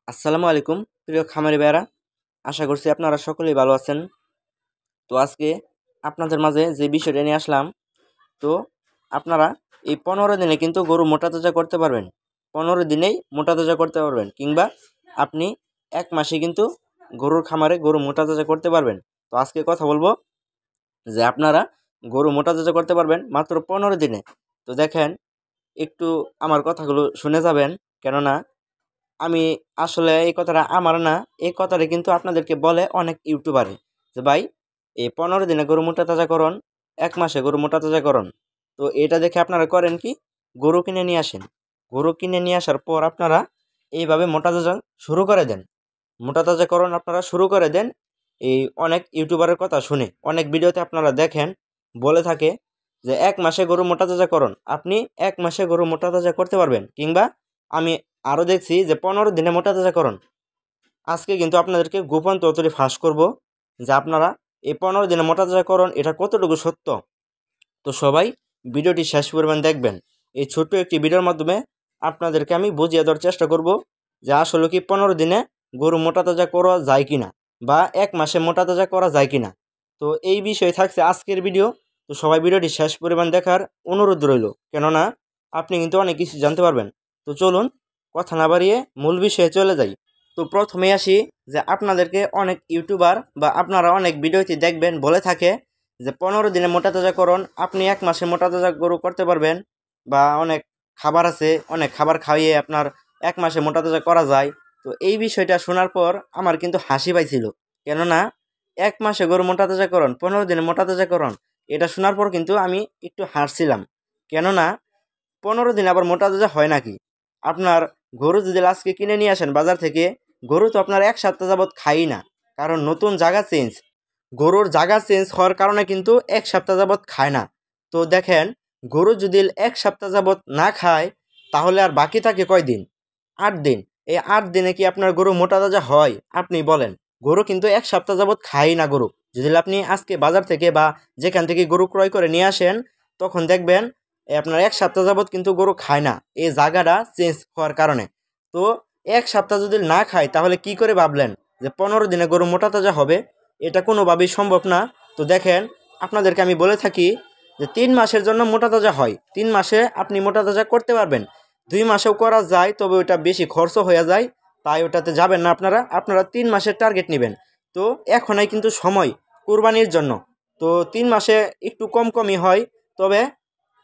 আসসালামু আলাইকুম প্রিয় খামারি ভাইয়েরা, আশা করছি আপনারা সকলেই ভালো আছেন। তো আজকে আপনাদের মাঝে যে বিষয়টা নিয়ে আসলাম, তো আপনারা এই 15 দিনে কিন্তু গরু মোটা তাজা করতে পারবেন। 15 দিনেই মোটা তাজা করতে পারবেন, কিংবা আপনি 1 মাসে কিন্তু গরুর খামারে গরু মোটা তাজা করতে পারবেন। তো আজকে কথা বলবো যে আপনারা গরু মোটা তাজা করতে পারবেন মাত্র 15 দিনে। তো দেখেন, একটু আমার কথাগুলো শুনে যাবেন, কেননা আমি আসলে এই কথাটা আমার না, এই কথাটা কিন্তু আপনাদেরকে বলে অনেক ইউটিউবারে, যে ভাই এই 15 দিনে গরু মোটা তাজাকরণ, 1 মাসে গরু মোটা তাজাকরণ। তো এটা দেখে আপনারা করেন কি, গরু কিনে নিয়ে আসেন। গরু কিনে নিয়ে আসার পর আপনারা এইভাবে মোটা তাজা শুরু করে দেন, মোটা তাজাকরণ আপনারা শুরু করে দেন। এই অনেক ইউটিউবারের কথা শুনে, অনেক ভিডিওতে আপনারা দেখেন বলে থাকে যে 1 মাসে গরু মোটা তাজাকরণ, আপনি 1 মাসে গরু মোটা তাজা করতে পারবেন, কিংবা আমি আরও দেখছি যে 15 দিনে মোটা তাজাকরণ। আজকে কিন্তু আপনাদেরকে গোপন তথ্যটি ফাঁস করব যে আপনারা এই 15 দিনে মোটা তাজাকরণ এটা কতটুকু সত্য। তো সবাই ভিডিওটি শেষ পরিমাণ দেখবেন। এই ছোট্ট একটি ভিডিওর মাধ্যমে আপনাদেরকে আমি বুঝিয়ে দেওয়ার চেষ্টা করব যে আসলে কি 15 দিনে গরু মোটা তাজা করা যায় কিনা, বা 1 মাসে মোটা তাজা করা যায় কিনা। তো এই বিষয়ে থাকছে আজকের ভিডিও। তো সবাই ভিডিওটি শেষ পরিমাণ দেখার অনুরোধ রইল, কেননা আপনি কিন্তু অনেক কিছু জানতে পারবেন। তো চলুন কথা না বাড়িয়ে মূল বিষয়ে চলে যাই। তো প্রথমেই আসি যে আপনাদেরকে অনেক ইউটিউবার বা আপনারা অনেক ভিডিওতে দেখবেন বলে থাকে যে 15 দিনে মোটা তাজাকরণ, আপনি 1 মাসে মোটা তাজা গরু করতে পারবেন, বা অনেক খাবার আছে, অনেক খাবার খাইয়ে আপনার 1 মাসে মোটা তাজা করা যায়। তো এই বিষয়টা শোনার পর আমার কিন্তু হাসি পাইছিল, কেননা 1 মাসে গরু মোটা তাজাকরণ, 15 দিনে মোটা তাজাকরণ, এটা শোনার পর কিন্তু আমি একটু হাসছিলাম। কেননা 15 দিন আবার মোটা তাজা হয় নাকি? আপনার গরু যদি আজকে কিনে নিয়ে আসেন বাজার থেকে, গরু তো আপনার 1 সপ্তাহ যাবৎ খাই না, কারণ নতুন জায়গা চেঞ্জ, গরুর জায়গা চেঞ্জ হওয়ার কারণে কিন্তু 1 সপ্তাহ যাবৎ খায় না। তো দেখেন, গরু যদি 1 সপ্তাহ যাবৎ না খায়, তাহলে আর বাকি থাকে কয় দিন? 8 দিন। এই 8 দিনে কি আপনার গরু মোটা তাজা হয়? আপনি বলেন। গরু কিন্তু 1 সপ্তাহ যাবৎ খায় না গরু। যদি আপনি আজকে বাজার থেকে বা যেখান থেকে গরু ক্রয় করে নিয়ে আসেন, তখন দেখবেন আপনার 1 সপ্তাহ যাবৎ কিন্তু গরু খায় না, এই জায়গাটা চেঞ্জ হওয়ার কারণে। তো 1 সপ্তাহ যদি না খায়, তাহলে কি করে ভাবলেন যে 15 দিনে গরু মোটা তাজা হবে? এটা কোনোভাবেই সম্ভব না। তো দেখেন, আপনাদেরকে আমি বলে থাকি যে 3 মাসের জন্য মোটা তাজা হয়, 3 মাসে আপনি মোটা তাজা করতে পারবেন। 2 মাসেও করা যায়, তবে ওটা বেশি খরচ হয়ে যায়, তাই ওটাতে যাবেন না। আপনারা আপনারা 3 মাসের টার্গেট নেবেন। তো এখনই কিন্তু সময় কুরবানির জন্য। তো 3 মাসে একটু কম কমই হয়, তবে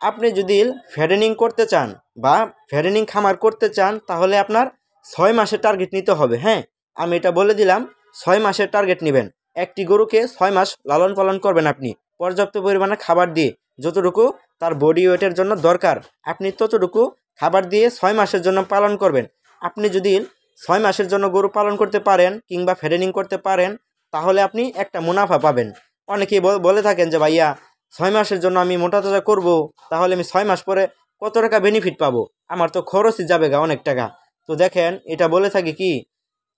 আপনি যদি ফ্যাটেনিং করতে চান বা ফ্যাটেনিং খামার করতে চান, তাহলে আপনার 6 মাসের টার্গেট নিতে হবে। হ্যাঁ, আমি এটা বলে দিলাম, 6 মাসের টার্গেট নেবেন। একটি গরুকে 6 মাস লালন পালন করবেন আপনি, পর্যাপ্ত পরিমাণে খাবার দিয়ে, যতটুকু তার বডি ওয়েটের জন্য দরকার, আপনি ততটুকু খাবার দিয়ে 6 মাসের জন্য পালন করবেন। আপনি যদি 6 মাসের জন্য গরু পালন করতে পারেন কিংবা ফ্যাটেনিং করতে পারেন, তাহলে আপনি একটা মুনাফা পাবেন। অনেকেই বলে থাকেন যে ভাইয়া 6 মাসের জন্য আমি মোটা তাজা করবো, তাহলে আমি 6 মাস পরে কত টাকা বেনিফিট পাবো? আমার তো খরচই যাবে গা অনেক টাকা। তো দেখেন, এটা বলে থাকি কি,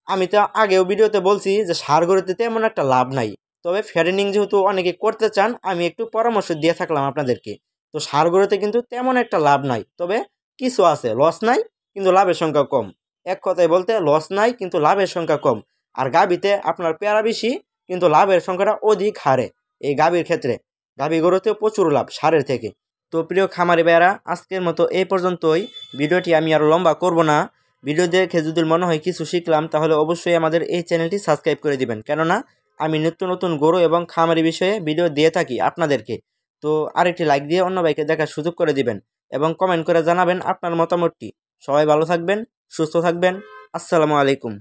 আমি তো আগেও ভিডিওতে বলছি যে সার গরুতে তেমন একটা লাভ নাই, তবে ফ্যাটেনিং যেহেতু অনেকে করতে চান, আমি একটু পরামর্শ দিয়ে থাকলাম আপনাদেরকে। তো সার গরুতে কিন্তু তেমন একটা লাভ নাই, তবে কিছু আছে, লস নাই কিন্তু লাভের সংখ্যা কম। এক কথায় বলতে, লস নাই কিন্তু লাভের সংখ্যা কম। আর গাভীতে আপনার পেয়ারা বেশি, কিন্তু লাভের সংখ্যাটা অধিক হারে। এই গাভীর ক্ষেত্রে গাভী গরুতেও প্রচুর লাভ সারের থেকে। তো প্রিয় খামারি ভাইয়েরা, আজকের মতো এই পর্যন্তই। ভিডিওটি আমি আরও লম্বা করব না। ভিডিও দেখে যদি মনে হয় কিছু শিখলাম, তাহলে অবশ্যই আমাদের এই চ্যানেলটি সাবস্ক্রাইব করে দিবেন, কেননা আমি নিত্য নতুন গরু এবং খামারি বিষয়ে ভিডিও দিয়ে থাকি আপনাদেরকে। তো আরেকটি লাইক দিয়ে অন্য ভাইকে দেখার সুযোগ করে দিবেন, এবং কমেন্ট করে জানাবেন আপনার মতামতটি। সবাই ভালো থাকবেন, সুস্থ থাকবেন। আসসালামু আলাইকুম।